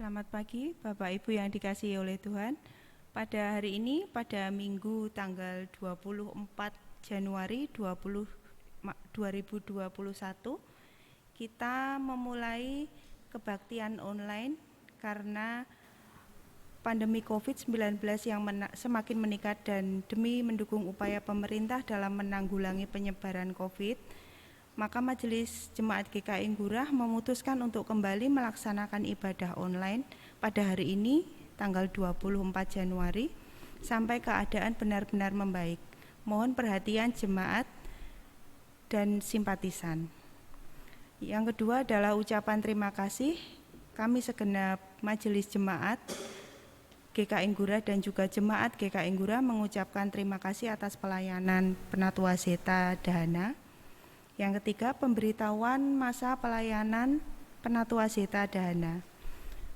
Selamat pagi Bapak Ibu yang dikasihi oleh Tuhan. Pada hari ini, pada Minggu tanggal 24 Januari 2021, kita memulai kebaktian online karena pandemi COVID-19 yang semakin meningkat dan demi mendukung upaya pemerintah dalam menanggulangi penyebaran COVID, maka Majelis Jemaat GKI Ngurah memutuskan untuk kembali melaksanakan ibadah online pada hari ini, tanggal 24 Januari, sampai keadaan benar-benar membaik. Mohon perhatian jemaat dan simpatisan. Yang kedua adalah ucapan terima kasih. Kami segenap Majelis Jemaat GKI Ngurah dan juga jemaat GKI Ngurah mengucapkan terima kasih atas pelayanan Penatua Zeta Dahana. Yang ketiga, pemberitahuan masa pelayanan Penatua Zeta Dahana.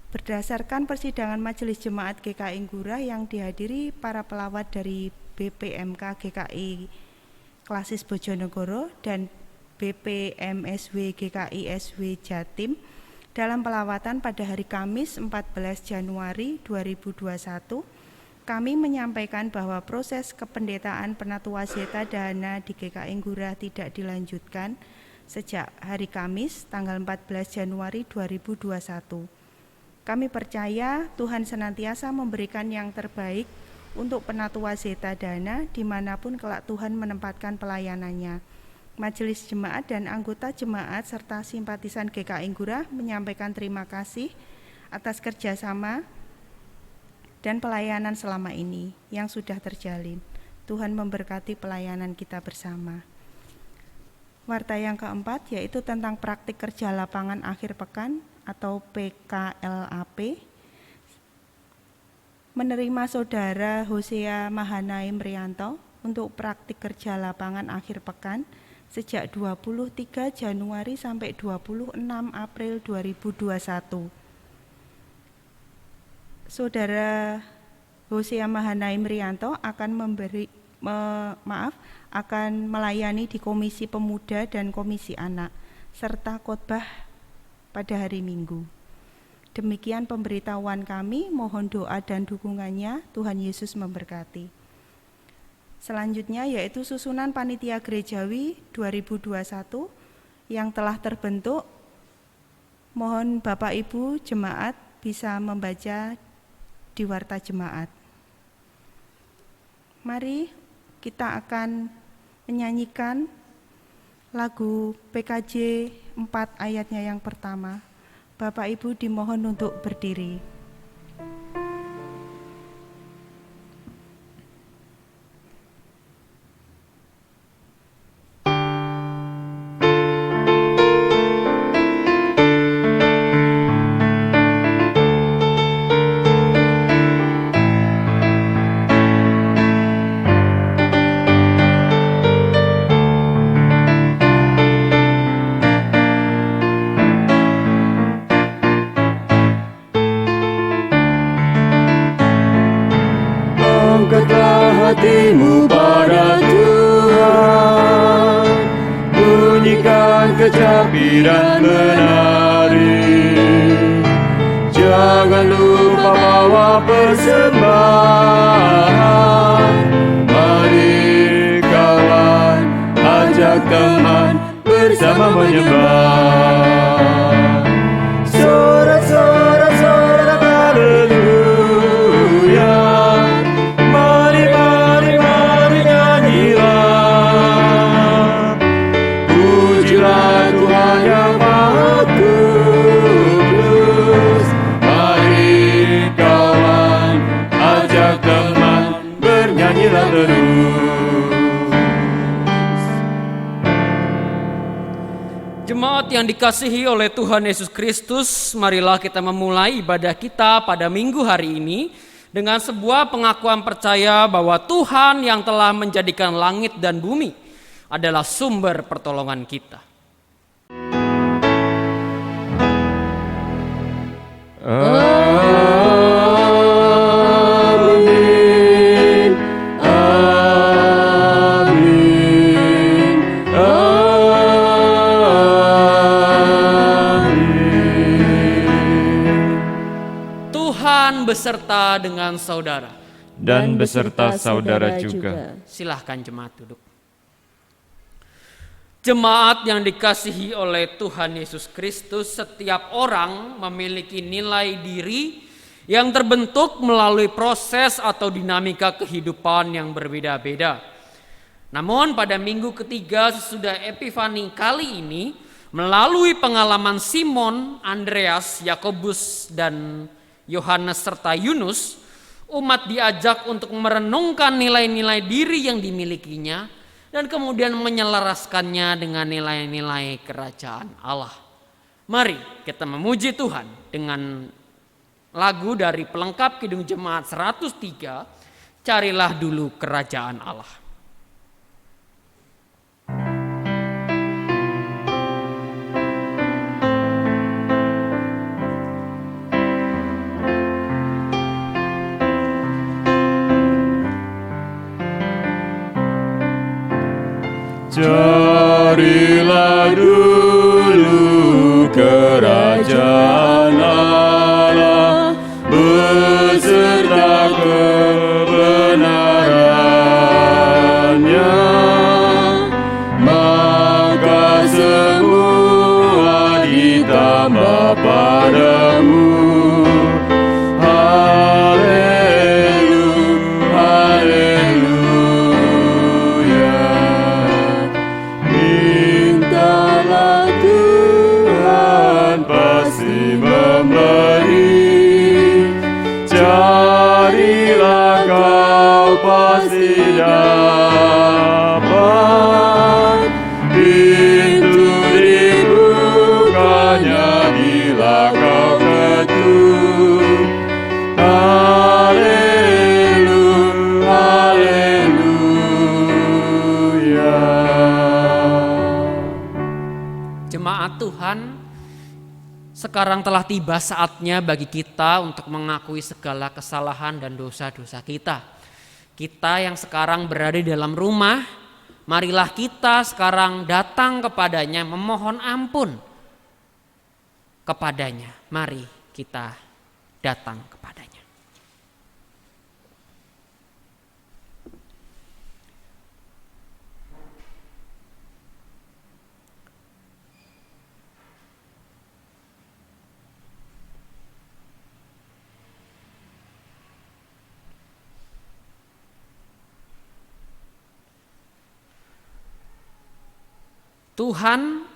Berdasarkan persidangan Majelis Jemaat GKI Ngurah yang dihadiri para pelawat dari BPMK GKI Klasis Bojonegoro dan BPMSW GKI SW Jatim dalam pelawatan pada hari Kamis 14 Januari 2021, kami menyampaikan bahwa proses kependetaan Penatua Zeta Dahana di GKI Ngurah tidak dilanjutkan sejak hari Kamis tanggal 14 Januari 2021. Kami percaya Tuhan senantiasa memberikan yang terbaik untuk Penatua Zeta Dahana dimanapun kelak Tuhan menempatkan pelayanannya. Majelis Jemaat dan anggota jemaat serta simpatisan GKI Ngurah menyampaikan terima kasih atas kerjasama dan pelayanan selama ini yang sudah terjalin. Tuhan memberkati pelayanan kita bersama. Warta yang keempat yaitu tentang praktik kerja lapangan akhir pekan atau PKLAP. Menerima saudara Hosea Mahanaim Rianto untuk praktik kerja lapangan akhir pekan sejak 23 Januari sampai 26 April 2021. Saudara Hosea Mahanaim Rianto akan akan melayani di Komisi Pemuda dan Komisi Anak serta khotbah pada hari Minggu. Demikian pemberitahuan kami, mohon doa dan dukungannya. Tuhan Yesus memberkati. Selanjutnya yaitu susunan Panitia Gerejawi 2021 yang telah terbentuk. Mohon Bapak Ibu jemaat bisa membaca di warta jemaat. Mari kita akan menyanyikan lagu PKJ 4 ayatnya yang pertama. Bapak Ibu dimohon untuk berdiri. Hatimu pada Tuhan, bunyikan kecapi dan menari. Jangan lupa bawa persembahan. Mari kawan, ajak teman bersama menyembah. Sorak-sorak haleluya. Jemaat yang dikasihi oleh Tuhan Yesus Kristus, marilah kita memulai ibadah kita pada minggu hari ini dengan sebuah pengakuan percaya bahwa Tuhan yang telah menjadikan langit dan bumi adalah sumber pertolongan kita. beserta dengan saudara. dan beserta saudara juga. Silahkan jemaat duduk. Jemaat yang dikasihi oleh Tuhan Yesus Kristus, setiap orang memiliki nilai diri yang terbentuk melalui proses atau dinamika kehidupan yang berbeda-beda. Namun pada minggu ketiga sesudah Epifani kali ini, melalui pengalaman Simon, Andreas, Yakobus, dan Yohanes serta Yunus, umat diajak untuk merenungkan nilai-nilai diri yang dimilikinya dan kemudian menyelaraskannya dengan nilai-nilai kerajaan Allah. Mari kita memuji Tuhan dengan lagu dari pelengkap Kidung Jemaat 103, Carilah Dulu Kerajaan Allah. Carilah dulu kerajaan Allah beserta kebenarannya, maka semua ditambah padamu. Pasti dapat pintu dibukanya bila kau ketuk. Haleluya, haleluya. Jemaat Tuhan, sekarang telah tiba saatnya bagi kita untuk mengakui segala kesalahan dan dosa-dosa kita. Kita yang sekarang berada di dalam rumah, marilah kita sekarang datang kepadanya, memohon ampun kepadanya. Mari kita datang kepadanya. Tuhan,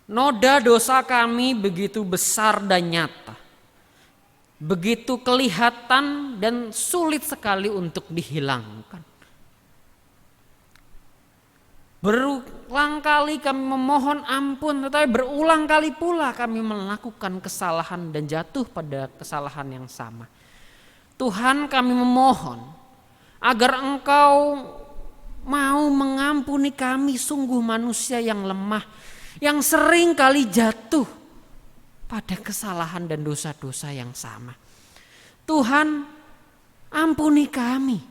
noda dosa kami begitu besar dan nyata, begitu kelihatan dan sulit sekali untuk dihilangkan. Berulang kali kami memohon ampun, tetapi berulang kali pula kami melakukan kesalahan dan jatuh pada kesalahan yang sama. Tuhan, kami memohon agar Engkau mau mengampuni kami, sungguh manusia yang lemah, yang sering kali jatuh pada kesalahan dan dosa-dosa yang sama. Tuhan, ampuni kami,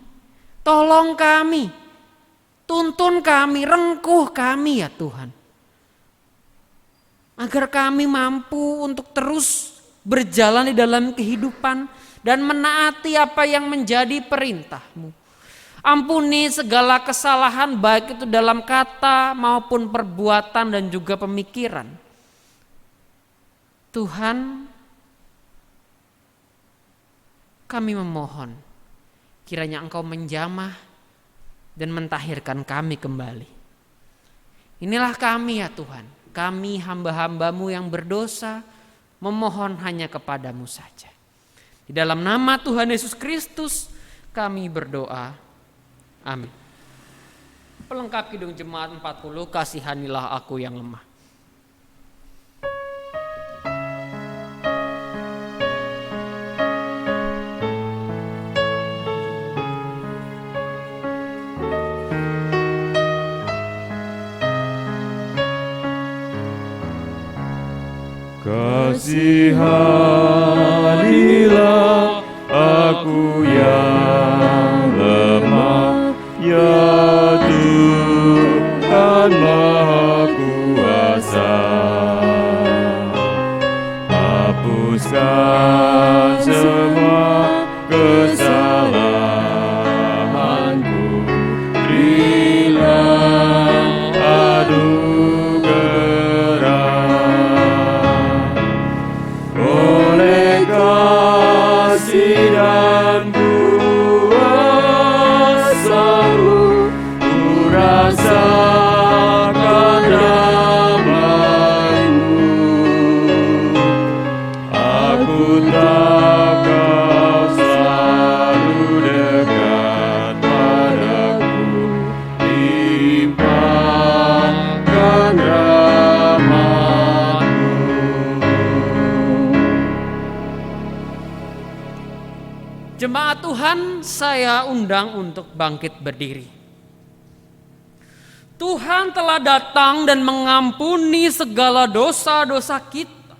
tolong kami, tuntun kami, rengkuh kami ya Tuhan. Agar kami mampu untuk terus berjalan di dalam kehidupan dan menaati apa yang menjadi perintah-Mu. Ampuni segala kesalahan baik itu dalam kata maupun perbuatan dan juga pemikiran. Tuhan, kami memohon kiranya Engkau menjamah dan mentahirkan kami kembali. Inilah kami ya Tuhan, kami hamba-hamba-Mu yang berdosa, memohon hanya kepadamu saja. Di dalam nama Tuhan Yesus Kristus kami berdoa. Amin. Pelengkap Kidung Jemaat 40, Kasihanilah Aku yang Lemah. Kasihanilah aku yang lemah, ya Tuhan Maha Kuasa. Hapuskan semua Tuhan, saya undang untuk bangkit berdiri. Tuhan telah datang dan mengampuni segala dosa-dosa kita.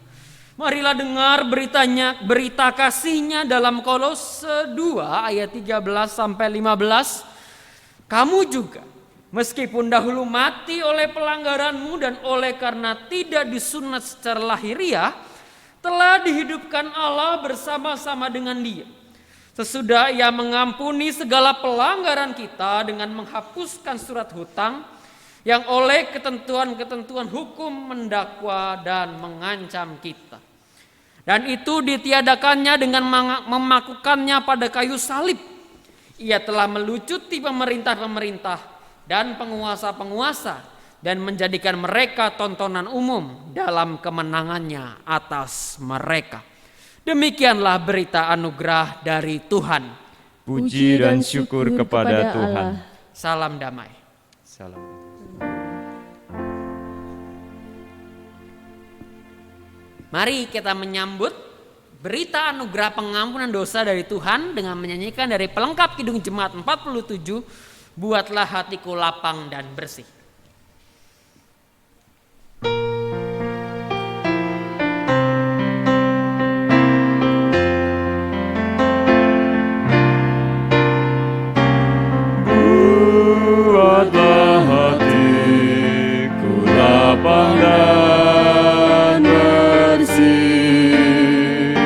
Marilah dengar berita kasih-Nya dalam Kolose 2 ayat 13 sampai 15. Kamu juga, meskipun dahulu mati oleh pelanggaranmu dan oleh karena tidak disunat secara lahiriah, telah dihidupkan Allah bersama-sama dengan Dia. Sesudah Ia mengampuni segala pelanggaran kita dengan menghapuskan surat hutang yang oleh ketentuan-ketentuan hukum mendakwa dan mengancam kita. Dan itu ditiadakannya dengan memakukannya pada kayu salib. Ia telah melucuti pemerintah-pemerintah dan penguasa-penguasa dan menjadikan mereka tontonan umum dalam kemenangannya atas mereka. Demikianlah berita anugerah dari Tuhan. Puji dan syukur kepada Tuhan. Salam damai. Salam. Mari kita menyambut berita anugerah pengampunan dosa dari Tuhan dengan menyanyikan dari pelengkap Kidung Jemaat 47, Buatlah hatiku lapang dan bersih. Buatlah hatiku lapang dan bersih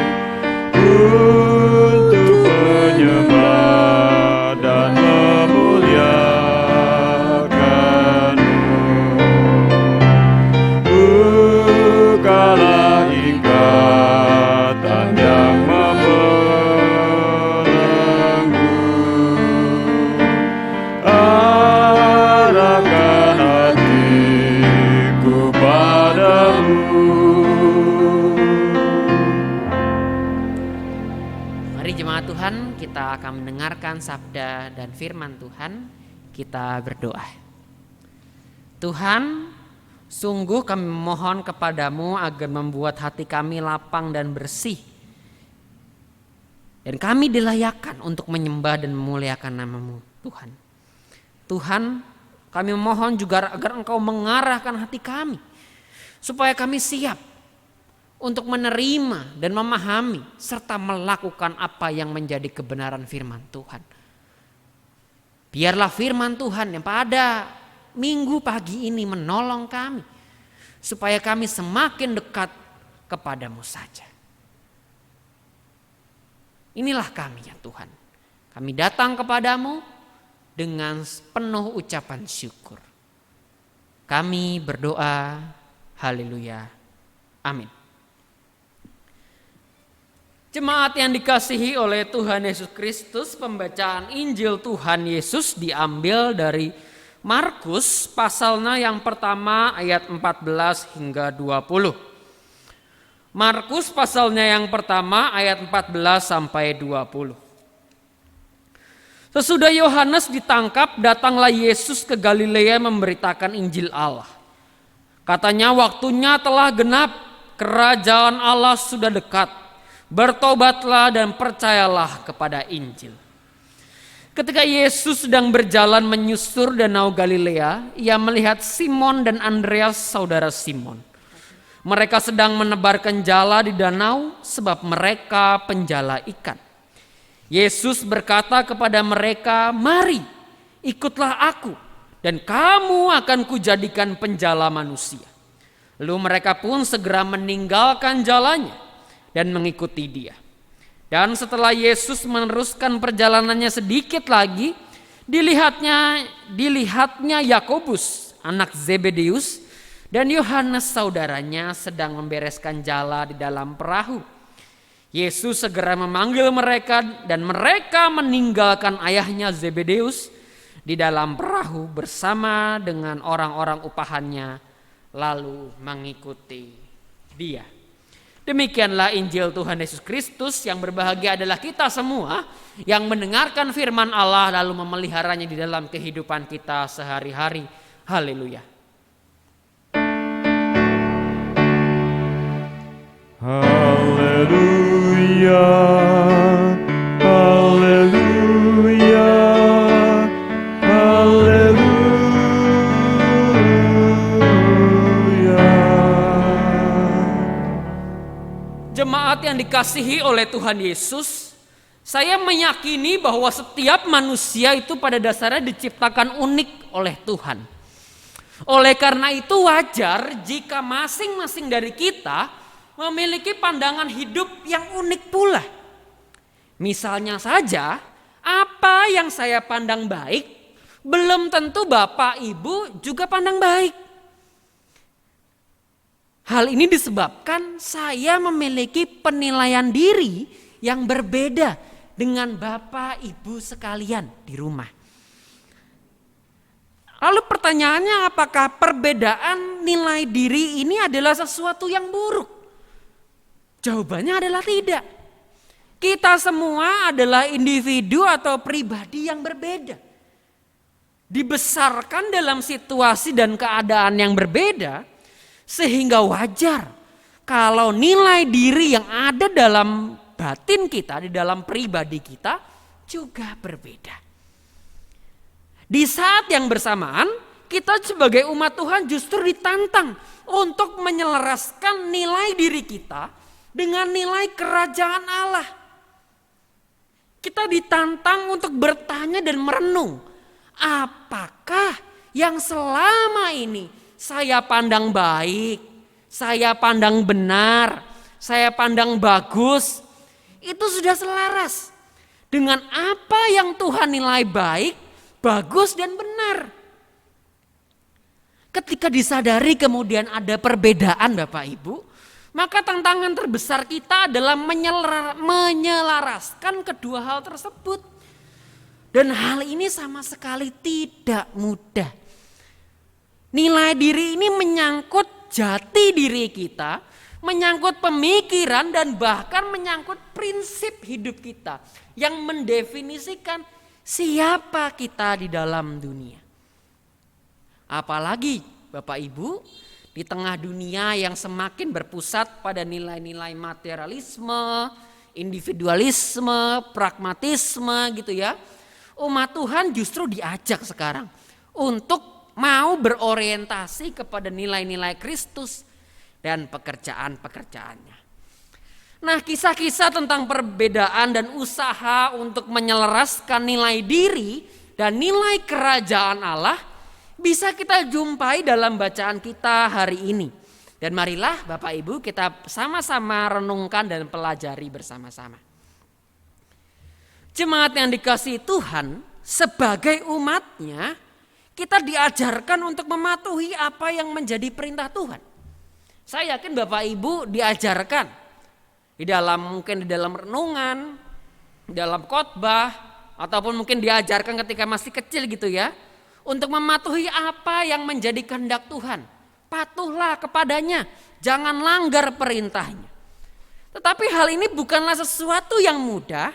untuk menyembah dan memuliakan-Mu. Bukalah ikatan yang membelenggu. Arahkan hatiku padamu. Mari jemaat Tuhan, kita akan mendengarkan sabda dan firman Tuhan. Kita berdoa. Tuhan, sungguh kami memohon kepadamu agar membuat hati kami lapang dan bersih. Dan kami dilayakkan untuk menyembah dan memuliakan nama-Mu, Tuhan. Tuhan, kami memohon juga agar Engkau mengarahkan hati kami, supaya kami siap untuk menerima dan memahami serta melakukan apa yang menjadi kebenaran firman Tuhan. Biarlah firman Tuhan yang pada minggu pagi ini menolong kami, supaya kami semakin dekat kepadamu saja. Inilah kami ya Tuhan. Kami datang kepadamu dengan penuh ucapan syukur. Kami berdoa, haleluya, amin. Jemaat yang dikasihi oleh Tuhan Yesus Kristus, pembacaan Injil Tuhan Yesus diambil dari Markus pasalnya yang pertama ayat 14 hingga 20. Markus pasalnya yang pertama ayat 14 sampai 20. Sesudah Yohanes ditangkap, datanglah Yesus ke Galilea memberitakan Injil Allah. Katanya, waktunya telah genap, kerajaan Allah sudah dekat. Bertobatlah dan percayalah kepada Injil. Ketika Yesus sedang berjalan menyusur danau Galilea, ia melihat Simon dan Andreas saudara Simon. Mereka sedang menebarkan jala di danau sebab mereka penjala ikan. Yesus berkata kepada mereka, "Mari, ikutlah aku, dan kamu akan kujadikan penjala manusia." Lalu mereka pun segera meninggalkan jalannya dan mengikuti Dia. Dan setelah Yesus meneruskan perjalanannya sedikit lagi, dilihatnya Yakobus, anak Zebedeus, dan Yohanes saudaranya sedang membereskan jala di dalam perahu. Yesus segera memanggil mereka dan mereka meninggalkan ayahnya Zebedeus di dalam perahu bersama dengan orang-orang upahannya lalu mengikuti Dia. Demikianlah Injil Tuhan Yesus Kristus. Yang berbahagia adalah kita semua yang mendengarkan firman Allah lalu memeliharanya di dalam kehidupan kita sehari-hari. Haleluya. Haleluya, haleluya. yang dikasihi oleh Tuhan Yesus, saya meyakini bahwa setiap manusia itu pada dasarnya diciptakan unik oleh Tuhan. Oleh karena itu wajar jika masing-masing dari kita memiliki pandangan hidup yang unik pula. Misalnya saja, apa yang saya pandang baik, belum tentu Bapak Ibu juga pandang baik. Hal ini disebabkan saya memiliki penilaian diri yang berbeda dengan Bapak Ibu sekalian di rumah. Lalu pertanyaannya, apakah perbedaan nilai diri ini adalah sesuatu yang buruk? Jawabannya adalah tidak. Kita semua adalah individu atau pribadi yang berbeda. Dibesarkan dalam situasi dan keadaan yang berbeda, sehingga wajar kalau nilai diri yang ada dalam batin kita, di dalam pribadi kita juga berbeda. Di saat yang bersamaan, kita sebagai umat Tuhan justru ditantang untuk menyelaraskan nilai diri kita dengan nilai kerajaan Allah. Kita ditantang untuk bertanya dan merenung, apakah yang selama ini saya pandang baik, saya pandang benar, saya pandang bagus, itu sudah selaras dengan apa yang Tuhan nilai baik, bagus dan benar. Ketika disadari kemudian ada perbedaan Bapak Ibu, maka tantangan terbesar kita adalah menyelaraskan kedua hal tersebut. Dan hal ini sama sekali tidak mudah. Nilai diri ini menyangkut jati diri kita, menyangkut pemikiran dan bahkan menyangkut prinsip hidup kita yang mendefinisikan siapa kita di dalam dunia. Apalagi Bapak Ibu, di tengah dunia yang semakin berpusat pada nilai-nilai materialisme, individualisme, pragmatisme gitu ya. Umat Tuhan justru diajak sekarang untuk mau berorientasi kepada nilai-nilai Kristus dan pekerjaan-pekerjaannya. Nah, kisah-kisah tentang perbedaan dan usaha untuk menyelaraskan nilai diri dan nilai kerajaan Allah bisa kita jumpai dalam bacaan kita hari ini. Dan marilah Bapak Ibu kita sama-sama renungkan dan pelajari bersama-sama. Jemaat yang dikasihi Tuhan, sebagai umatnya, kita diajarkan untuk mematuhi apa yang menjadi perintah Tuhan. Saya yakin Bapak Ibu diajarkan mungkin di dalam renungan, di dalam khotbah, ataupun mungkin diajarkan ketika masih kecil gitu ya, untuk mematuhi apa yang menjadi kehendak Tuhan. Patuhlah kepadanya, jangan langgar perintahnya. Tetapi hal ini bukanlah sesuatu yang mudah,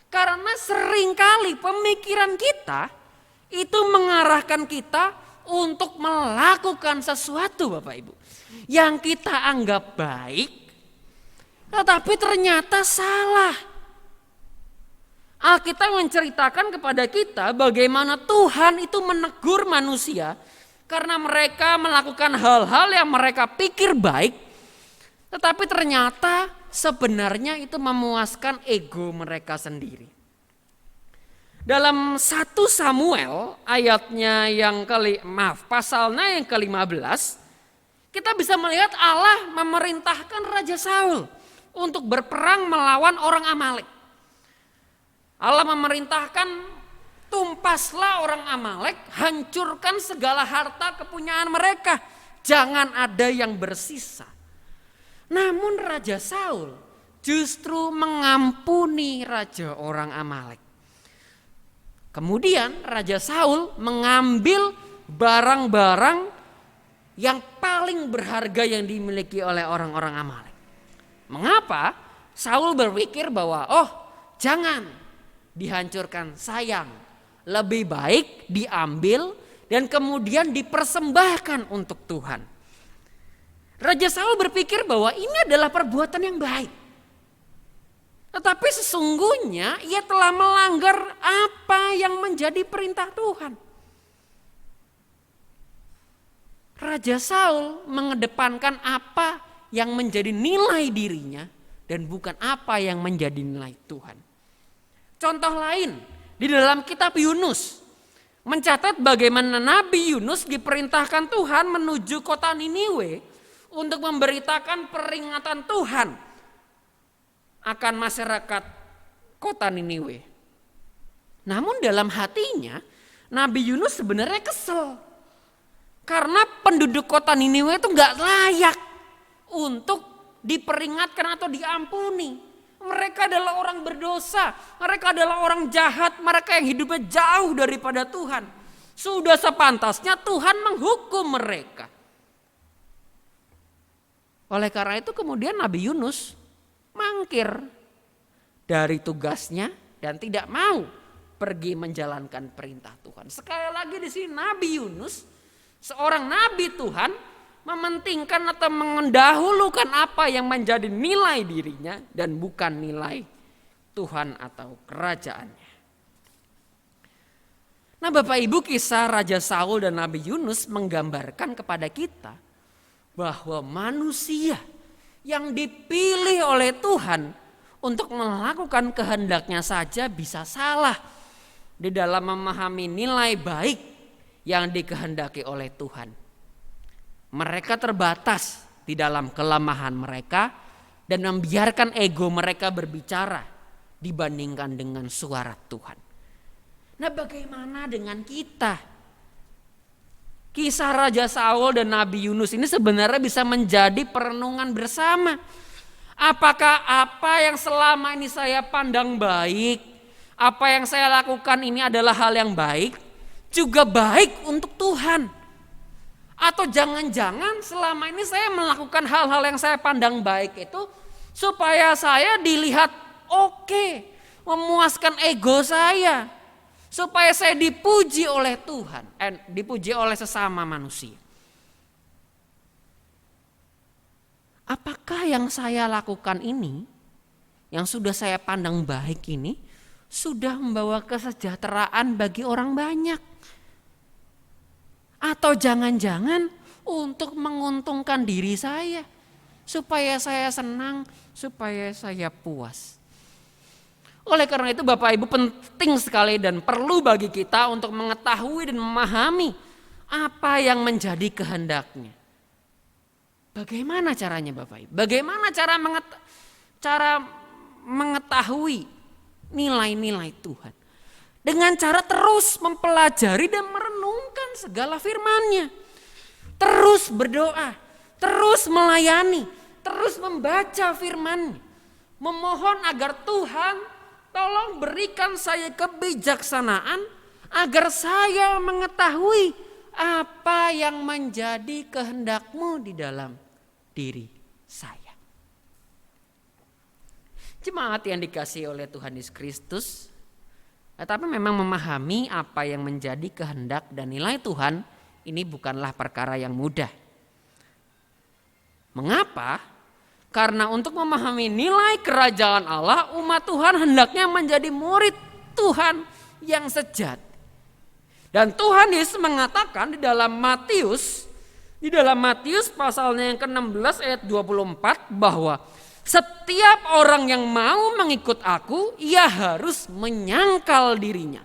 karena seringkali pemikiran kita itu mengarahkan kita untuk melakukan sesuatu Bapak Ibu yang kita anggap baik, tetapi ternyata salah. Alkitab menceritakan kepada kita bagaimana Tuhan itu menegur manusia karena mereka melakukan hal-hal yang mereka pikir baik, tetapi ternyata sebenarnya itu memuaskan ego mereka sendiri. Dalam 1 Samuel pasalnya yang ke-15, kita bisa melihat Allah memerintahkan Raja Saul untuk berperang melawan orang Amalek. Allah memerintahkan, tumpaslah orang Amalek, hancurkan segala harta kepunyaan mereka, jangan ada yang bersisa. Namun Raja Saul justru mengampuni raja orang Amalek. Kemudian Raja Saul mengambil barang-barang yang paling berharga yang dimiliki oleh orang-orang Amalek. Mengapa? Saul berpikir bahwa jangan dihancurkan, sayang. Lebih baik diambil dan kemudian dipersembahkan untuk Tuhan. Raja Saul berpikir bahwa ini adalah perbuatan yang baik. Tetapi sesungguhnya ia telah melanggar apa yang menjadi perintah Tuhan. Raja Saul mengedepankan apa yang menjadi nilai dirinya dan bukan apa yang menjadi nilai Tuhan. Contoh lain di dalam kitab Yunus mencatat bagaimana Nabi Yunus diperintahkan Tuhan menuju kota Niniwe untuk memberitakan peringatan Tuhan akan masyarakat kota Niniwe. Namun dalam hatinya Nabi Yunus sebenarnya kesel karena penduduk kota Niniwe itu gak layak untuk diperingatkan atau diampuni. Mereka adalah orang berdosa, mereka adalah orang jahat, mereka yang hidupnya jauh daripada Tuhan. Sudah sepantasnya Tuhan menghukum mereka. Oleh karena itu kemudian Nabi Yunus mangkir dari tugasnya dan tidak mau pergi menjalankan perintah Tuhan. Sekali lagi di sini Nabi Yunus, seorang nabi Tuhan, mementingkan atau mendahulukan apa yang menjadi nilai dirinya dan bukan nilai Tuhan atau kerajaannya. Nah, Bapak Ibu, kisah Raja Saul dan Nabi Yunus menggambarkan kepada kita bahwa manusia yang dipilih oleh Tuhan untuk melakukan kehendaknya saja bisa salah di dalam memahami nilai baik yang dikehendaki oleh Tuhan. Mereka terbatas di dalam kelemahan mereka dan membiarkan ego mereka berbicara dibandingkan dengan suara Tuhan. Nah, bagaimana dengan kita? Kisah Raja Saul dan Nabi Yunus ini sebenarnya bisa menjadi perenungan bersama. Apakah apa yang selama ini saya pandang baik, apa yang saya lakukan ini adalah hal yang baik, juga baik untuk Tuhan? Atau jangan-jangan selama ini saya melakukan hal-hal yang saya pandang baik itu supaya saya dilihat oke, memuaskan ego saya, supaya saya dipuji oleh Tuhan, dipuji oleh sesama manusia. Apakah yang saya lakukan ini, yang sudah saya pandang baik ini, sudah membawa kesejahteraan bagi orang banyak? Atau jangan-jangan untuk menguntungkan diri saya, supaya saya senang, supaya saya puas. Oleh karena itu Bapak Ibu, penting sekali dan perlu bagi kita untuk mengetahui dan memahami apa yang menjadi kehendaknya. Bagaimana caranya Bapak Ibu? Bagaimana cara mengetahui nilai-nilai Tuhan? Dengan cara terus mempelajari dan merenungkan segala firman-Nya. Terus berdoa, terus melayani, terus membaca firman-Nya. Memohon agar Tuhan tolong berikan saya kebijaksanaan agar saya mengetahui apa yang menjadi kehendak-Mu di dalam diri saya. Jemaat yang dikasihi oleh Tuhan Yesus Kristus, tetapi memang memahami apa yang menjadi kehendak dan nilai Tuhan ini bukanlah perkara yang mudah. Mengapa? Karena untuk memahami nilai kerajaan Allah, umat Tuhan hendaknya menjadi murid Tuhan yang sejati. Dan Tuhan Yesus mengatakan di dalam Matius pasalnya yang ke-16 ayat 24 bahwa setiap orang yang mau mengikut aku, ia harus menyangkal dirinya,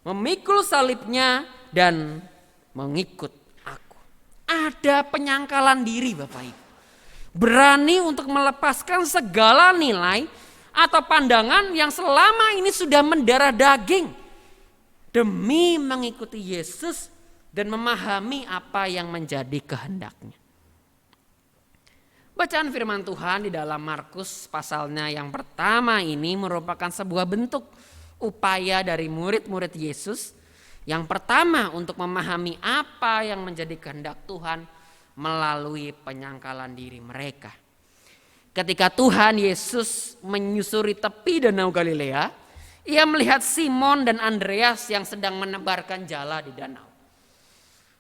memikul salibnya dan mengikut aku. Ada penyangkalan diri Bapak Ibu. Berani untuk melepaskan segala nilai atau pandangan yang selama ini sudah mendarah daging demi mengikuti Yesus dan memahami apa yang menjadi kehendaknya. Bacaan firman Tuhan di dalam Markus pasalnya yang pertama ini merupakan sebuah bentuk upaya dari murid-murid Yesus. Yang pertama untuk memahami apa yang menjadi kehendak Tuhan melalui penyangkalan diri mereka. Ketika Tuhan Yesus menyusuri tepi Danau Galilea, ia melihat Simon dan Andreas yang sedang menebarkan jala di danau.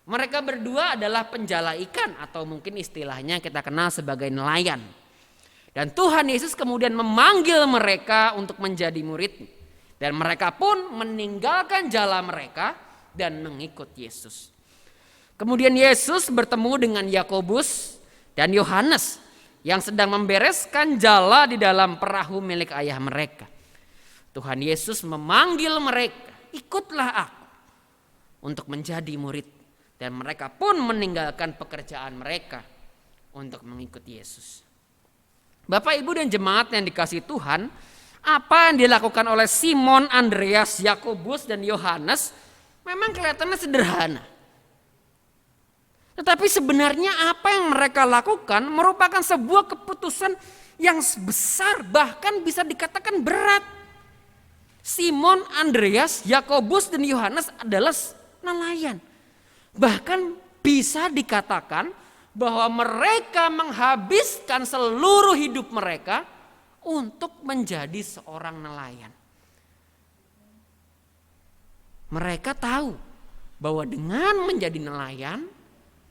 Mereka berdua adalah penjala ikan atau mungkin istilahnya kita kenal sebagai nelayan. Dan Tuhan Yesus kemudian memanggil mereka untuk menjadi murid. Dan mereka pun meninggalkan jala mereka dan mengikut Yesus. Kemudian Yesus bertemu dengan Yakobus dan Yohanes yang sedang membereskan jala di dalam perahu milik ayah mereka. Tuhan Yesus memanggil mereka, ikutlah aku untuk menjadi murid. Dan mereka pun meninggalkan pekerjaan mereka untuk mengikuti Yesus. Bapak, Ibu, dan jemaat yang dikasihi Tuhan, apa yang dilakukan oleh Simon, Andreas, Yakobus, dan Yohanes memang kelihatannya sederhana. Tetapi sebenarnya apa yang mereka lakukan merupakan sebuah keputusan yang besar, bahkan bisa dikatakan berat. Simon, Andreas, Yakobus, dan Yohanes adalah nelayan. Bahkan bisa dikatakan bahwa mereka menghabiskan seluruh hidup mereka untuk menjadi seorang nelayan. Mereka tahu bahwa dengan menjadi nelayan,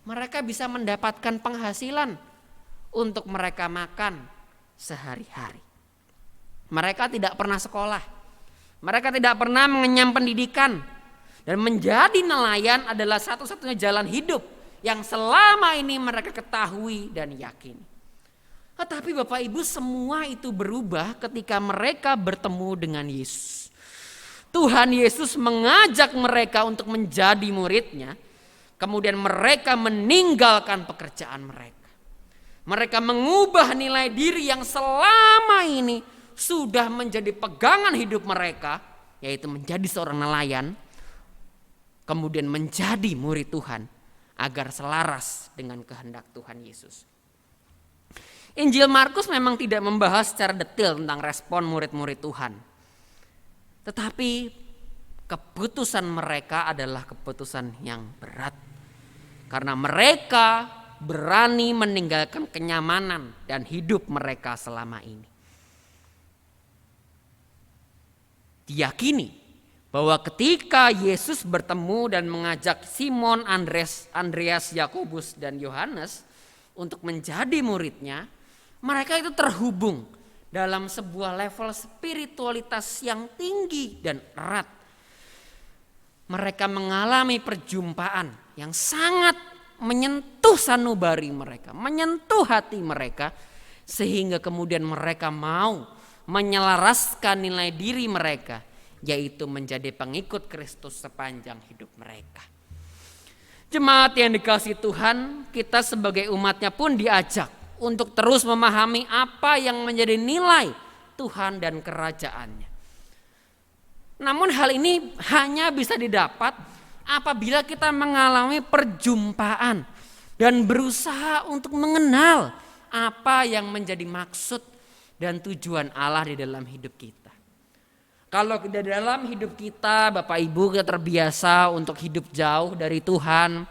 mereka bisa mendapatkan penghasilan untuk mereka makan sehari-hari. Mereka tidak pernah sekolah. Mereka tidak pernah mengenyam pendidikan. Dan menjadi nelayan adalah satu-satunya jalan hidup yang selama ini mereka ketahui dan yakini. Tetapi Bapak Ibu, semua itu berubah ketika mereka bertemu dengan Yesus. Tuhan Yesus mengajak mereka untuk menjadi muridnya. Kemudian mereka meninggalkan pekerjaan mereka. Mereka mengubah nilai diri yang selama ini sudah menjadi pegangan hidup mereka, yaitu menjadi seorang nelayan. Kemudian menjadi murid Tuhan agar selaras dengan kehendak Tuhan Yesus. Injil Markus memang tidak membahas secara detail tentang respon murid-murid Tuhan. Tetapi keputusan mereka adalah keputusan yang berat. Karena mereka berani meninggalkan kenyamanan dan hidup mereka selama ini. Diyakini bahwa ketika Yesus bertemu dan mengajak Simon, Andreas, Yakobus, dan Yohanes untuk menjadi muridnya, mereka itu terhubung dalam sebuah level spiritualitas yang tinggi dan erat. Mereka mengalami perjumpaan yang sangat menyentuh sanubari mereka, menyentuh hati mereka, sehingga kemudian mereka mau menyelaraskan nilai diri mereka, yaitu menjadi pengikut Kristus sepanjang hidup mereka. Jemaat yang dikasihi Tuhan, kita sebagai umatnya pun diajak untuk terus memahami apa yang menjadi nilai Tuhan dan kerajaannya. Namun hal ini hanya bisa didapat apabila kita mengalami perjumpaan dan berusaha untuk mengenal apa yang menjadi maksud dan tujuan Allah di dalam hidup kita. Kalau di dalam hidup kita, Bapak Ibu, kita terbiasa untuk hidup jauh dari Tuhan,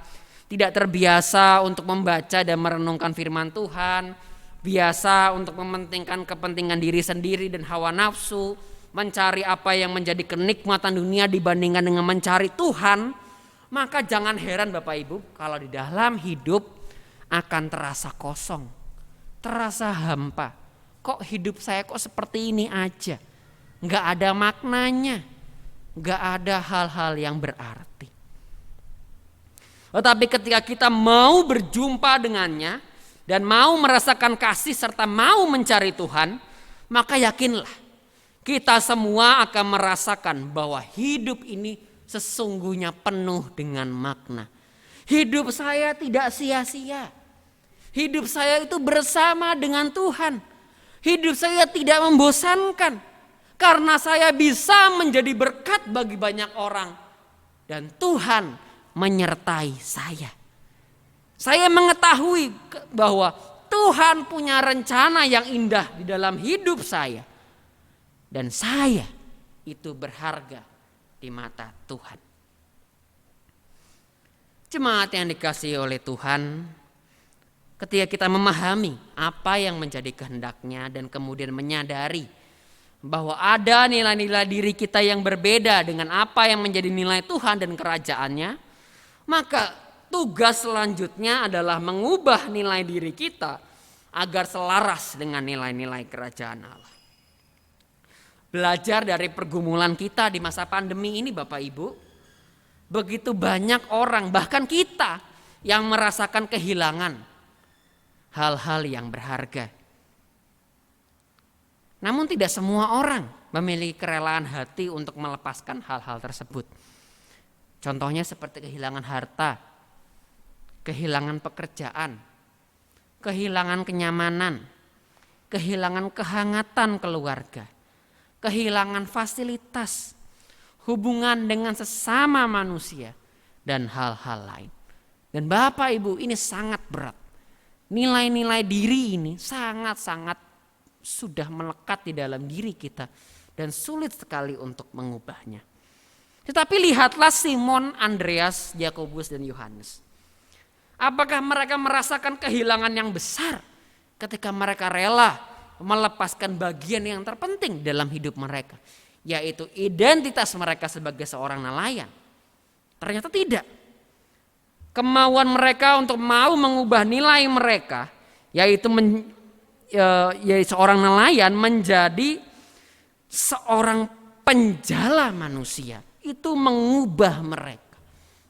tidak terbiasa untuk membaca dan merenungkan firman Tuhan, biasa untuk mementingkan kepentingan diri sendiri dan hawa nafsu, mencari apa yang menjadi kenikmatan dunia dibandingkan dengan mencari Tuhan, maka jangan heran Bapak Ibu kalau di dalam hidup akan terasa kosong, terasa hampa. Kok hidup saya kok seperti ini aja? Gak ada maknanya, gak ada hal-hal yang berarti. Tetapi ketika kita mau berjumpa dengannya dan mau merasakan kasih serta mau mencari Tuhan, maka yakinlah kita semua akan merasakan bahwa hidup ini sesungguhnya penuh dengan makna. Hidup saya tidak sia-sia. Hidup saya itu bersama dengan Tuhan. Hidup saya tidak membosankan. Karena saya bisa menjadi berkat bagi banyak orang. Dan Tuhan menyertai saya. Saya mengetahui bahwa Tuhan punya rencana yang indah di dalam hidup saya. Dan saya itu berharga di mata Tuhan. Jemaat yang dikasihi oleh Tuhan, ketika kita memahami apa yang menjadi kehendaknya dan kemudian menyadari bahwa ada nilai-nilai diri kita yang berbeda dengan apa yang menjadi nilai Tuhan dan kerajaannya, maka tugas selanjutnya adalah mengubah nilai diri kita agar selaras dengan nilai-nilai kerajaan Allah. Belajar dari pergumulan kita di masa pandemi ini Bapak Ibu, begitu banyak orang bahkan kita yang merasakan kehilangan. hal-hal yang berharga. Namun tidak semua orang memiliki kerelaan hati untuk melepaskan hal-hal tersebut. Contohnya seperti kehilangan harta, kehilangan pekerjaan, kehilangan kenyamanan, kehilangan kehangatan keluarga, kehilangan fasilitas, hubungan dengan sesama manusia, dan hal-hal lain. Dan Bapak Ibu, ini sangat berat. Nilai-nilai diri ini sangat-sangat sudah melekat di dalam diri kita dan sulit sekali untuk mengubahnya. Tetapi lihatlah Simon, Andreas, Yakobus, dan Yohanes. Apakah mereka merasakan kehilangan yang besar ketika mereka rela melepaskan bagian yang terpenting dalam hidup mereka, yaitu identitas mereka sebagai seorang nelayan? Ternyata tidak. Kemauan mereka untuk mau mengubah nilai mereka, yaitu seorang nelayan menjadi seorang penjala manusia, itu mengubah mereka,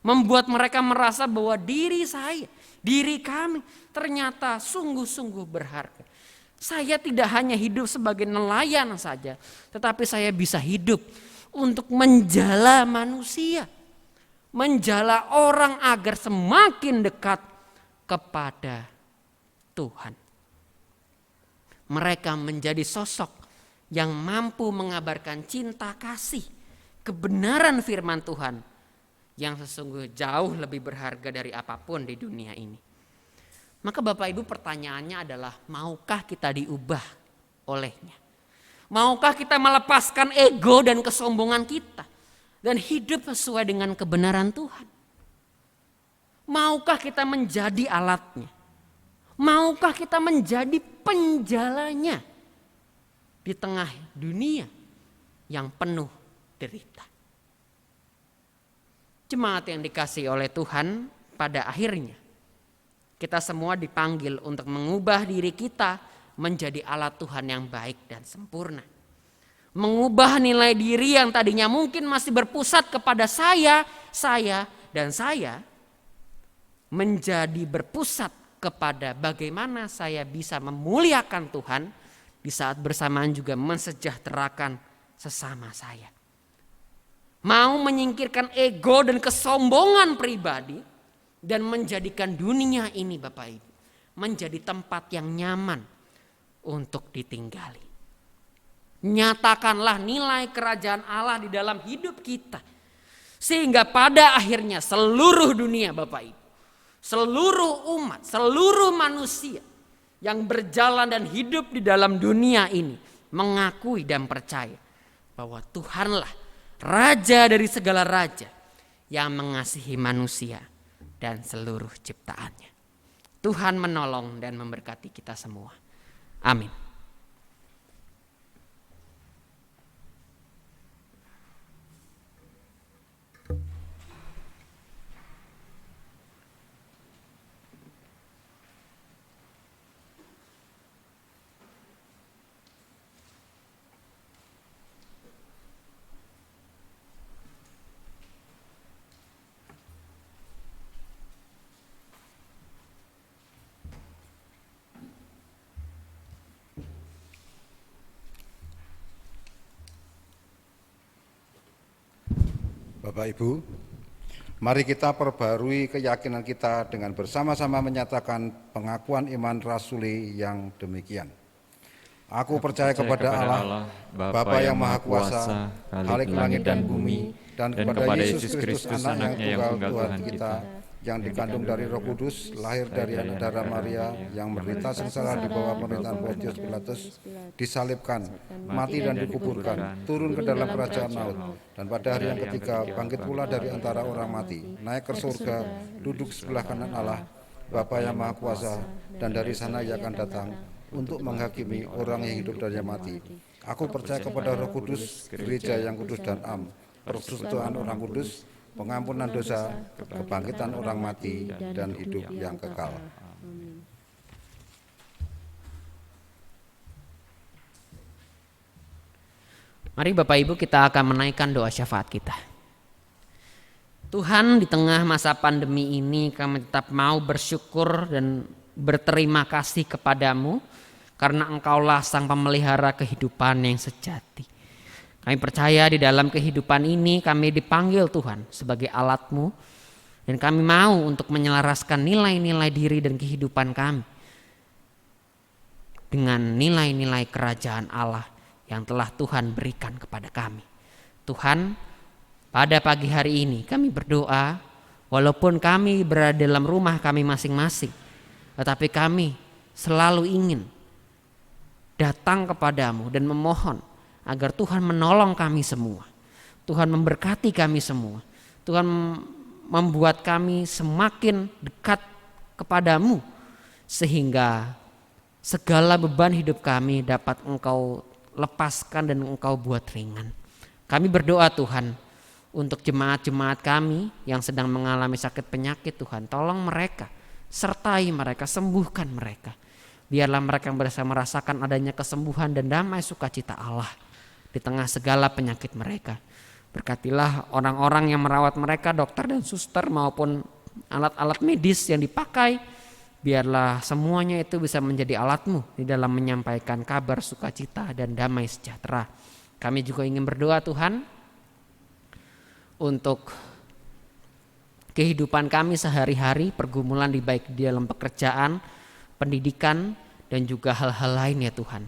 membuat mereka merasa bahwa diri saya, diri kami ternyata sungguh-sungguh berharga. Saya tidak hanya hidup sebagai nelayan saja, tetapi saya bisa hidup untuk menjala manusia, menjala orang agar semakin dekat kepada Tuhan. Mereka menjadi sosok yang mampu mengabarkan cinta kasih, kebenaran firman Tuhan yang sesungguhnya jauh lebih berharga dari apapun di dunia ini. Maka Bapak Ibu, pertanyaannya adalah, maukah kita diubah olehnya? Maukah kita melepaskan ego dan kesombongan kita dan hidup sesuai dengan kebenaran Tuhan? Maukah kita menjadi alatnya? Maukah kita menjadi penjalanya di tengah dunia yang penuh derita? Jemaat yang dikasihi oleh Tuhan, pada akhirnya kita semua dipanggil untuk mengubah diri kita menjadi alat Tuhan yang baik dan sempurna. Mengubah nilai diri yang tadinya mungkin masih berpusat kepada saya, dan saya, menjadi berpusat kepada bagaimana saya bisa memuliakan Tuhan di saat bersamaan juga mensejahterakan sesama saya. Mau menyingkirkan ego dan kesombongan pribadi dan menjadikan dunia ini, Bapak Ibu, menjadi tempat yang nyaman untuk ditinggali. Nyatakanlah nilai kerajaan Allah di dalam hidup kita, sehingga pada akhirnya seluruh dunia, Bapak Ibu, seluruh umat, seluruh manusia yang berjalan dan hidup di dalam dunia ini mengakui dan percaya bahwa Tuhanlah Raja dari segala raja yang mengasihi manusia dan seluruh ciptaannya. Tuhan menolong dan memberkati kita semua. Amin. Bapak Ibu, mari kita perbarui keyakinan kita dengan bersama-sama menyatakan pengakuan iman rasuli yang demikian. Aku percaya kepada Allah, Bapa yang Maha Kuasa, Khalik langit dan bumi, dan kepada Yesus Kristus anaknya yang tunggal Tuhan kita, yang dikandung dari Roh Kudus, lahir dari anak darah Maria, yang menderita sengsara di bawah pemerintahan Pontius Pilatus, disalibkan, mati dan dikuburkan, turun ke dalam kerajaan maut, dan pada hari yang ketiga bangkit pula dari antara orang mati, naik ke surga, duduk sebelah kanan Allah, Bapa yang Maha Kuasa, dan dari sana Ia akan datang untuk menghakimi orang yang hidup dan yang mati. Aku percaya kepada Roh Kudus, gereja yang kudus dan am, persekutuan orang kudus, pengampunan dosa, kebangkitan orang mati, dan hidup yang kekal. Mari Bapak Ibu, kita akan menaikkan doa syafaat kita. Tuhan, di tengah masa pandemi ini kami tetap mau bersyukur dan berterima kasih kepadamu karena Engkaulah sang pemelihara kehidupan yang sejati. Kami percaya di dalam kehidupan ini kami dipanggil Tuhan sebagai alat-Mu, dan kami mau untuk menyelaraskan nilai-nilai diri dan kehidupan kami dengan nilai-nilai kerajaan Allah yang telah Tuhan berikan kepada kami. Tuhan, pada pagi hari ini kami berdoa, walaupun kami berada dalam rumah kami masing-masing, tetapi kami selalu ingin datang kepadamu dan memohon agar Tuhan menolong kami semua. Tuhan memberkati kami semua. Tuhan membuat kami semakin dekat kepadamu sehingga segala beban hidup kami dapat Engkau lepaskan dan Engkau buat ringan. Kami berdoa Tuhan untuk jemaat-jemaat kami yang sedang mengalami sakit penyakit, Tuhan tolong mereka, sertai mereka, sembuhkan mereka. Biarlah mereka bisa merasakan adanya kesembuhan dan damai sukacita Allah di tengah segala penyakit mereka. Berkatilah orang-orang yang merawat mereka, dokter dan suster maupun alat-alat medis yang dipakai. Biarlah semuanya itu bisa menjadi alat-Mu di dalam menyampaikan kabar sukacita dan damai sejahtera. Kami juga ingin berdoa Tuhan untuk kehidupan kami sehari-hari, pergumulan baik di dalam pekerjaan, pendidikan, dan juga hal-hal lain ya Tuhan.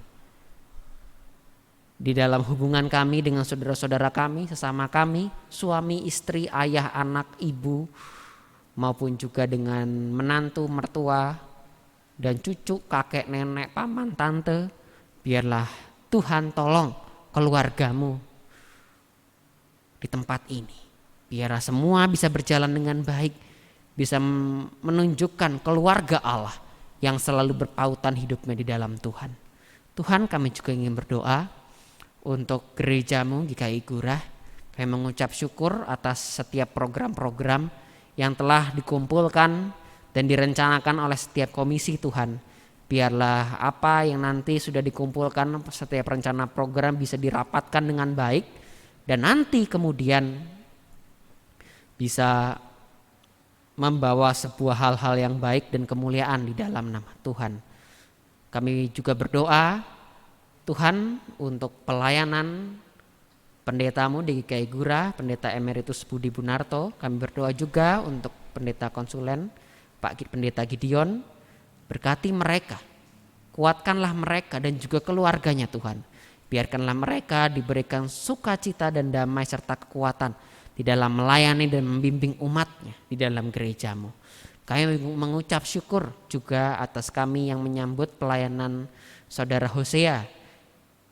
Di dalam hubungan kami dengan saudara-saudara kami, sesama kami, suami, istri, ayah, anak, ibu, maupun juga dengan menantu, mertua, dan cucu, kakek, nenek, paman, tante. Biarlah Tuhan tolong keluargamu di tempat ini. Biarlah semua bisa berjalan dengan baik, bisa menunjukkan keluarga Allah yang selalu berpautan hidupnya di dalam Tuhan. Tuhan, kami juga ingin berdoa untuk gereja-Mu GKI Gurah. Kami mengucap syukur atas setiap program-program yang telah dikumpulkan dan direncanakan oleh setiap komisi Tuhan. Biarlah apa yang nanti sudah dikumpulkan, setiap rencana program bisa dirapatkan dengan baik, dan nanti kemudian bisa membawa sebuah hal-hal yang baik dan kemuliaan di dalam nama Tuhan. Kami juga berdoa Tuhan untuk pelayanan pendeta-Mu di GKI Gurah, Pendeta Emeritus Budi Bunarto. Kami berdoa juga untuk pendeta konsulen Pak Pendeta Gideon. Berkati mereka, kuatkanlah mereka dan juga keluarganya Tuhan. Biarkanlah mereka diberikan sukacita dan damai serta kekuatan di dalam melayani dan membimbing umatnya di dalam gereja-Mu. Kami mengucap syukur juga atas kami yang menyambut pelayanan Saudara Hosea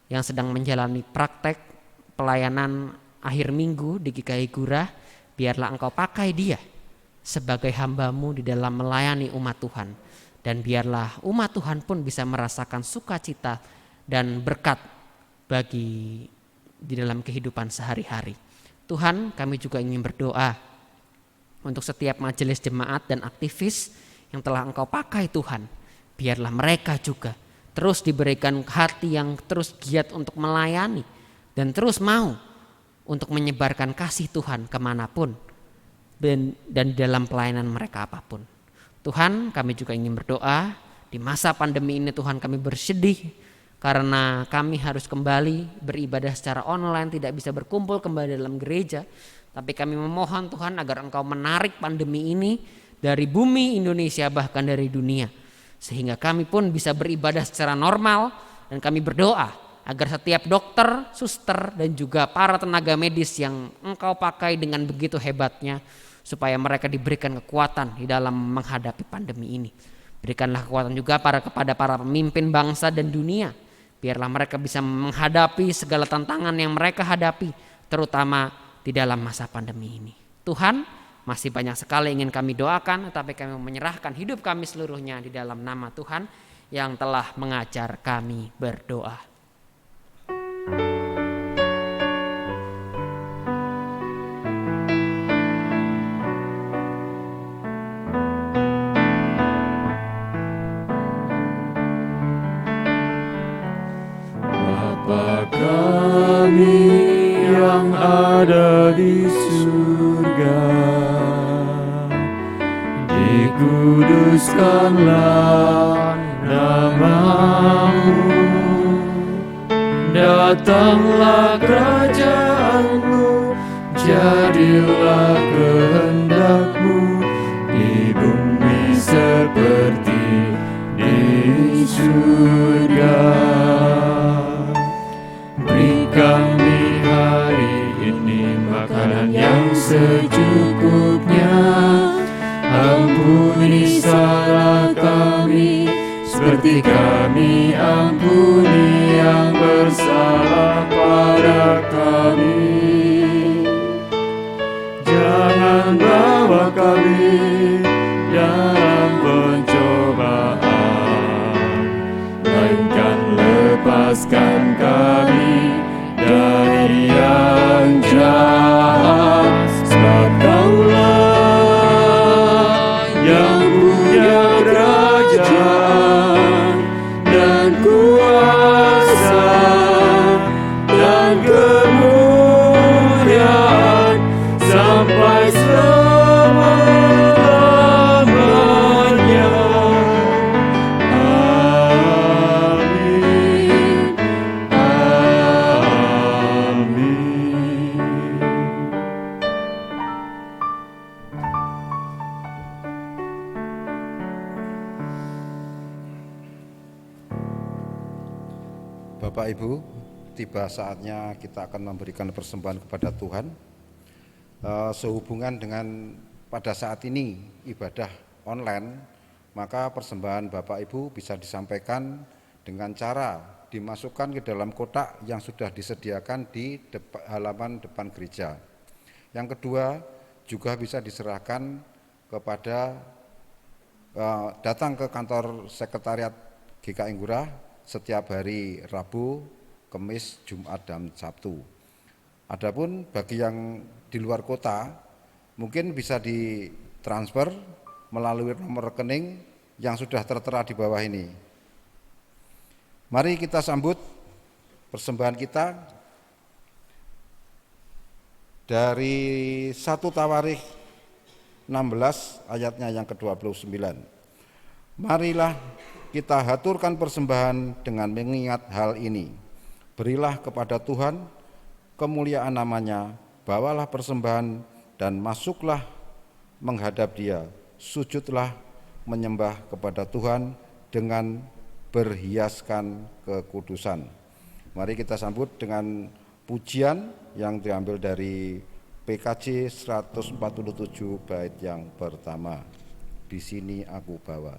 yang sedang menjalani praktek pelayanan akhir minggu di GKI Gurah. Biarlah Engkau pakai dia sebagai hamba-Mu di dalam melayani umat Tuhan. Dan biarlah umat Tuhan pun bisa merasakan sukacita dan berkat bagi di dalam kehidupan sehari-hari. Tuhan, kami juga ingin berdoa untuk setiap majelis jemaat dan aktivis yang telah Engkau pakai Tuhan. Biarlah mereka juga terus diberikan hati yang terus giat untuk melayani dan terus mau untuk menyebarkan kasih Tuhan kemanapun dan dalam pelayanan mereka apapun. Tuhan, kami juga ingin berdoa di masa pandemi ini Tuhan, kami bersedih karena kami harus kembali beribadah secara online, tidak bisa berkumpul kembali dalam gereja. Tapi kami memohon Tuhan agar Engkau menarik pandemi ini dari bumi Indonesia bahkan dari dunia, sehingga kami pun bisa beribadah secara normal. Dan kami berdoa agar setiap dokter, suster, dan juga para tenaga medis yang Engkau pakai dengan begitu hebatnya, supaya mereka diberikan kekuatan di dalam menghadapi pandemi ini. Berikanlah kekuatan juga kepada para pemimpin bangsa dan dunia. Biarlah mereka bisa menghadapi segala tantangan yang mereka hadapi, terutama di dalam masa pandemi ini. Tuhan, masih banyak sekali ingin kami doakan, tetapi kami menyerahkan hidup kami seluruhnya di dalam nama Tuhan yang telah mengajar kami berdoa. Bapa kami yang ada di surga, dikuduskanlah nama-Mu. Datanglah kerajaan-Mu, jadilah kehendak-Mu di bumi seperti di surga. Beri kami hari ini makanan yang secukupnya. Ampuni salah kami seperti kami ampuni yang bersalah pada kami. Jangan bawa kami dalam pencobaan, melainkan lepaskan kami dari yang jahat. Sebab Kaulah yang punya kerajaan dan kuasa dan kemuliaan sampai selama-lamanya. Amin. Amin. Bapak Ibu, tiba saatnya kita akan memberikan persembahan kepada Tuhan. Sehubungan dengan pada saat ini ibadah online, maka persembahan Bapak Ibu bisa disampaikan dengan cara dimasukkan ke dalam kotak yang sudah disediakan di halaman depan gereja. Yang kedua, juga bisa diserahkan kepada datang ke kantor sekretariat GKI Ngurah setiap hari Rabu, Kamis, Jumat, dan Sabtu. Adapun bagi yang di luar kota, mungkin bisa ditransfer melalui nomor rekening yang sudah tertera di bawah ini. Mari kita sambut persembahan kita dari 1 Tawarikh 16 ayatnya yang ke-29. Marilah kita haturkan persembahan dengan mengingat hal ini. Berilah kepada Tuhan kemuliaan namanya, bawalah persembahan dan masuklah menghadap Dia. Sujudlah menyembah kepada Tuhan dengan berhiaskan kekudusan. Mari kita sambut dengan pujian yang diambil dari PKJ 147 bait yang pertama. Di sini aku bawa.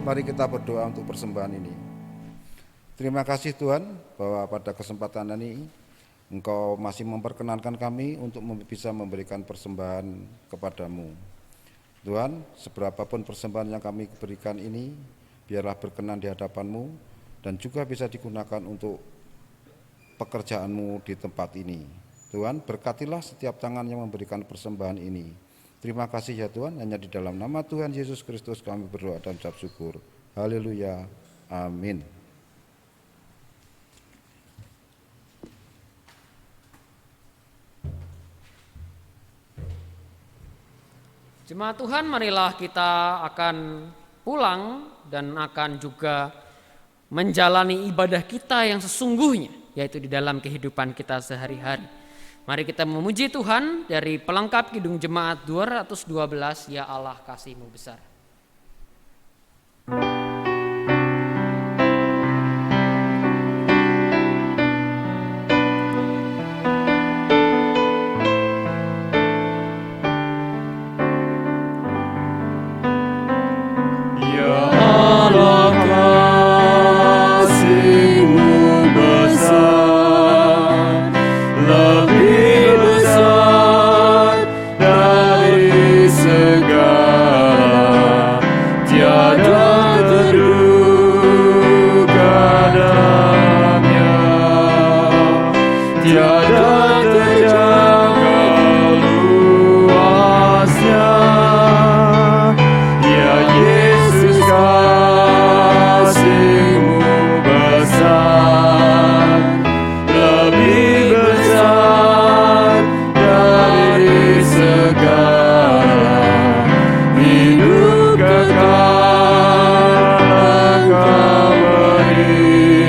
Mari kita berdoa untuk persembahan ini. Terima kasih Tuhan bahwa pada kesempatan ini Engkau masih memperkenankan kami untuk bisa memberikan persembahan kepadamu. Tuhan, seberapapun persembahan yang kami berikan ini, biarlah berkenan di hadapan-Mu dan juga bisa digunakan untuk pekerjaan-Mu di tempat ini. Tuhan, berkatilah setiap tangan yang memberikan persembahan ini. Terima kasih ya Tuhan, hanya di dalam nama Tuhan Yesus Kristus kami berdoa dan ucap syukur. Haleluya. Amin. Jemaat Tuhan, marilah kita akan pulang dan akan juga menjalani ibadah kita yang sesungguhnya, yaitu di dalam kehidupan kita sehari-hari. Mari kita memuji Tuhan dari pelengkap Kidung Jemaat 212, Ya Allah kasih-Mu besar. lebih besar dari segala, tiada terduga dalamnya, tiada terjangkau luasnya. Ya Yesus, kasih-Mu besar, lebih besar dari segala, hidup kekal Engkau beri,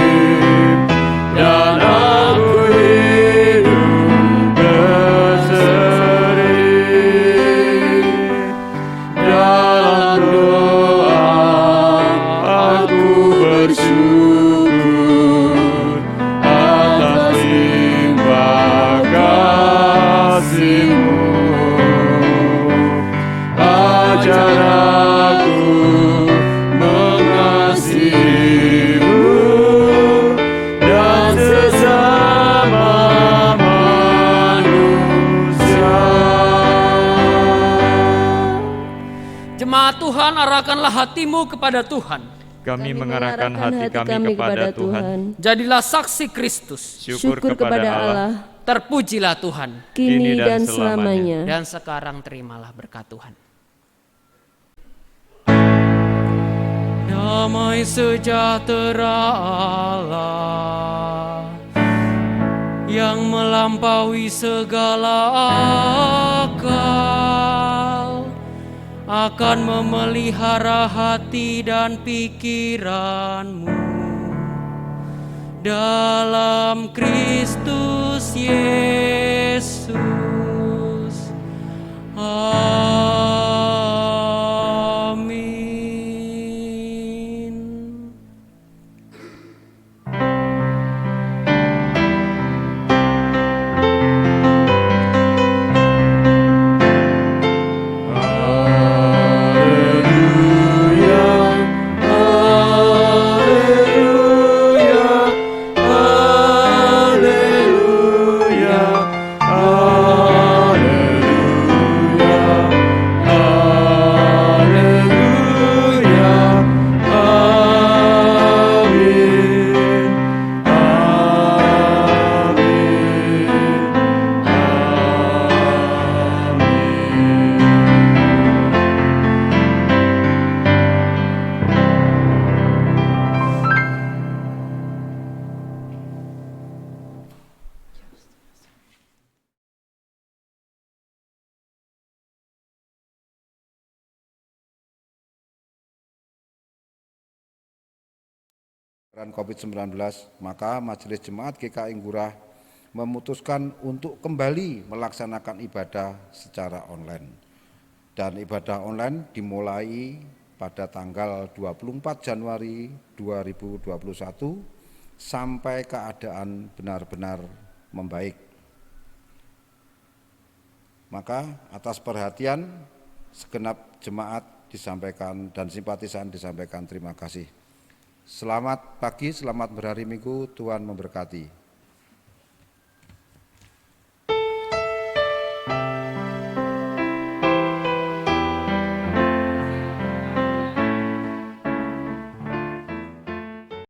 dan aku hidup berseri. Dalam doa aku bersyukur atas limpah kasih-Mu. Ajar aku mengasihi-Mu dan sesama manusia. Jemaat Tuhan, arahkanlah hatimu kepada Tuhan. Kami mengarahkan hati kami kepada Tuhan. Jadilah saksi Kristus. Syukur kepada Allah, Terpujilah Tuhan. kini kini dan dan selamanya. Dan sekarang terimalah berkat Tuhan. Damai sejahtera Allah yang melampaui segala akal akan memelihara hati dan pikiranmu dalam Kristus Yesus. Amin. COVID-19, maka Majelis Jemaat GKI Ngurah memutuskan untuk kembali melaksanakan ibadah secara online. Dan ibadah online dimulai pada tanggal 24 Januari 2021 sampai keadaan benar-benar membaik. Maka atas perhatian segenap jemaat disampaikan dan simpatisan disampaikan terima kasih. Selamat pagi, selamat berhari Minggu, Tuhan memberkati.